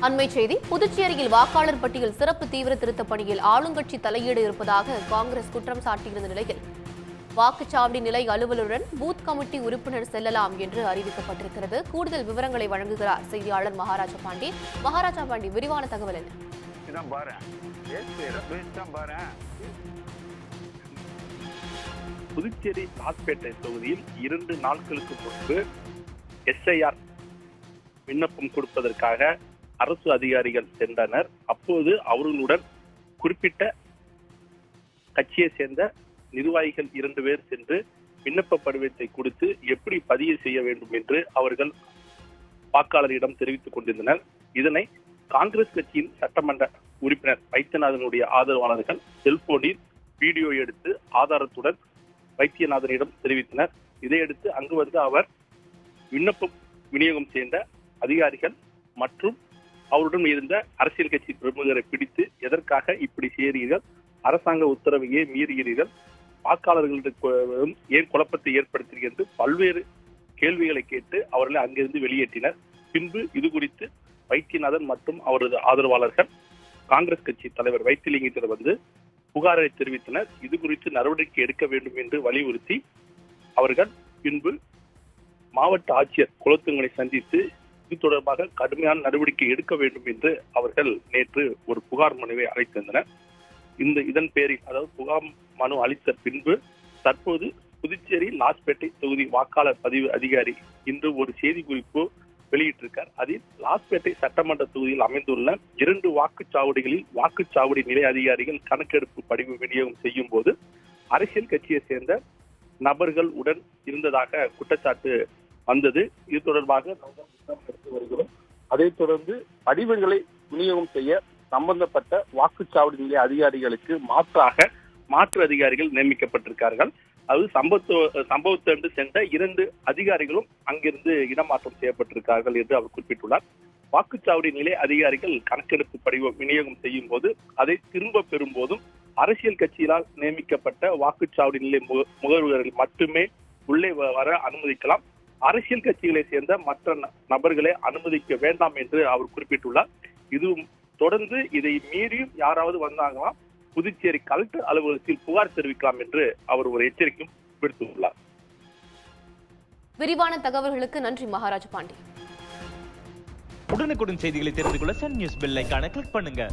அண்மை செய்தி. புதுச்சேரியில் வாக்காளர் பட்டியல் சிறப்பு தீவிர திருத்தப் பணியில் ஆளுங்கட்சி தலையீடு இருப்பதாக காங்கிரஸ் குற்றம் சாட்டியிருந்த நிலையில் வாக்குச்சாவடி நிலை அலுவலருடன் பூத் கமிட்டி உறுப்பினர் செல்லலாம் என்று அறிவிக்கப்பட்டிருக்கிறது. கூடுதல் விவரங்களை வழங்குகிறார் செய்தியாளர் மகாராஜா பாண்டி. மகாராஜா பாண்டி, விரிவான தகவல் என்ன? புதுச்சேரி லாஸ்பேட்டை தொகுதியில் 2 நாட்களுக்கு முன்பு SIR விண்ணப்பம் கொடுப்பதற்காக அரசு அதிகாரிகள் சென்றனர். அப்போது அவர்களுடன் குறிப்பிட்ட கட்சியை சேர்ந்த நிர்வாகிகள் 2 பேர் சென்று விண்ணப்ப படிவத்தை கொடுத்து எப்படி பதிவு செய்ய வேண்டும் என்று அவர்கள் வாக்காளரிடம் தெரிவித்துக் கொண்டிருந்தனர். இதனை காங்கிரஸ் கட்சியின் சட்டமன்ற உறுப்பினர் வைத்தியநாதனுடைய ஆதரவாளர்கள் செல்போனில் வீடியோ எடுத்து ஆதாரத்துடன் வைத்தியநாதனிடம் தெரிவித்தனர். இதையடுத்து அங்கு வந்து அவர் விண்ணப்பம் விநியோகம் செய்த அதிகாரிகள் மற்றும் அவருடன் இருந்த அரசியல் கட்சி பிரமுகரை பிடித்து எதற்காக இப்படி செய்கிறீர்கள், அரசாங்க உத்தரவையே மீறுகிறீர்கள், வாக்காளர்களிடம் ஏன் குழப்பத்தை ஏற்படுத்துகிறீர்கள் என்று பல்வேறு கேள்விகளை கேட்டு அவர்களை அங்கிருந்து வெளியேற்றினர். பின்பு இது குறித்து வைத்தியநாதன் மற்றும் அவரது ஆதரவாளர்கள் காங்கிரஸ் கட்சி தலைவர் வைத்திலிங்கத்திடம் வந்து புகாரை தெரிவித்தனர். இது குறித்து நடவடிக்கை எடுக்க வேண்டும் என்று வலியுறுத்தி அவர்கள் பின்பு மாவட்ட ஆட்சியர் குலத்துங்களை சந்தித்து இது தொடர்பாக கடுமையான நடவடிக்கை எடுக்க வேண்டும் என்று அவர்கள் நேற்று ஒரு புகார் மனுவை அளித்திருந்தனர். இதன் பேரில், அதாவது புகார் மனு அளித்த பின்பு தற்போது புதுச்சேரி லாஸ்பேட்டை தொகுதி வாக்காளர் பதிவு அதிகாரி இன்று ஒரு செய்தி குறிப்பு வெளியிட்டிருக்கார். அதில் லாஸ்பேட்டை சட்டமன்ற தொகுதியில் அமைந்துள்ள 2 வாக்குச்சாவடிகளில் வாக்குச்சாவடி நிலை அதிகாரிகள் கணக்கெடுப்பு படிவம் விநியோகம் செய்யும் போது அரசியல் கட்சியை சேர்ந்த நபர்கள் உடன் இருந்ததாக குற்றச்சாட்டு வந்தது. இது தொடர்பாக எடுத்து வருகிறோம். அதைத் தொடர்ந்து படிவங்களை விநியோகம் செய்ய சம்பந்தப்பட்ட வாக்குச்சாவடி நிலைய அதிகாரிகளுக்கு மாற்று அதிகாரிகள் நியமிக்கப்பட்டிருக்கார்கள். அது சம்பவத்தன்று சென்ற 2 அதிகாரிகளும் அங்கிருந்து இடமாற்றம் செய்யப்பட்டிருக்கார்கள் என்று அவர் குறிப்பிட்டுள்ளார். வாக்குச்சாவடி நிலைய அதிகாரிகள் கணக்கெடுப்பு படிவம் விநியோகம் செய்யும் போது அதை திரும்ப பெறும் போதும் அரசியல் கட்சியினால் நியமிக்கப்பட்ட வாக்குச்சாவடி நிலை முகவர்கள் மட்டுமே உள்ளே வர அனுமதிக்கலாம், அரசியல் கட்சிகளை சேர்ந்த மற்ற நபர்களை அனுமதிக்க வேண்டாம் என்று அவர் குறிப்பிட்டுள்ளார். இது தொடர்ந்து இதை மீறியும் யாராவது வந்தாங்கன்னா புதுச்சேரி கலெக்டர் அலுவலகத்தில் புகார் தெரிவிக்கலாம் என்று அவர் ஒரு எச்சரிக்கையும் விடுத்துள்ளார். விரிவான தகவல்களுக்கு நன்றி மகாராஜா பாண்டி. உடனுக்குடன் செய்திகளை தெரிந்து கொள்ள சன் நியூஸ் பெல் ஐகானை கிளிக் பண்ணுங்க.